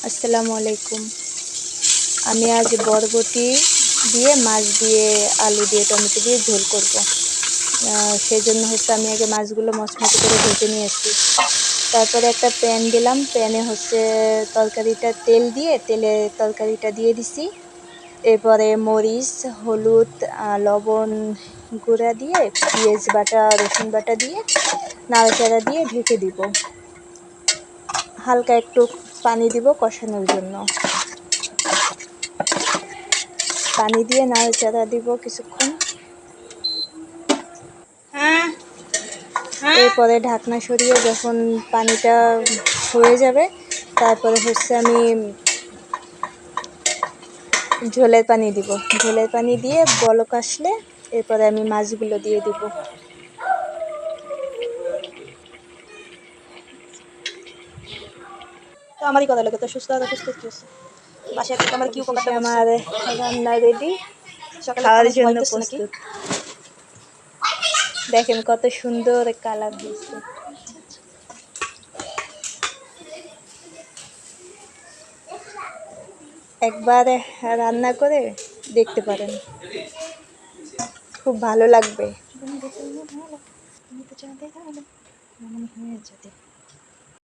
আসসালামু আলাইকুম। আমি আজ বরবটি দিয়ে মাছ দিয়ে আলু দিয়ে টমেটো দিয়ে ঝোল করব। সেজন্য হচ্ছে আমি আগে মাছগুলো মচমচে করে ভেজে নিয়েছি। তারপরে একটা প্যান দিলাম, প্যানে হচ্ছে তেলে তরকারিটা দিয়ে দিছি। এরপরে মরিচ, হলুদ, লবণ গুঁড়া দিয়ে পেঁয়াজ বাটা রসুন বাটা দিয়ে নাড়াচাড়া দিয়ে ঢেকে দিব। হালকা একটু পানি দিব কষানোর জন্য। পানি দিয়ে নাড়াচাড়া দিব কিছুক্ষণ। এরপরে ঢাকনা সরিয়ে যখন পানিটা হয়ে যাবে তারপরে হচ্ছে আমি ঝোলের পানি দিব। ঝোলের পানি দিয়ে বলক আসলে এরপরে আমি মাছগুলো দিয়ে দিব। তো আমারই কথা লাগে তো সুস্থ বাসায় থেকে আমার কি উপকারটা করছে? আমার রান্না রেডি, সকালে খাওয়ার অনেক জন্য ঘুমাইতেছে নাকি? প্রস্তুত। দেখেন কত সুন্দর কালার হয়েছে। একবার রান্না করে দেখতে পারেন, খুব ভালো লাগবে।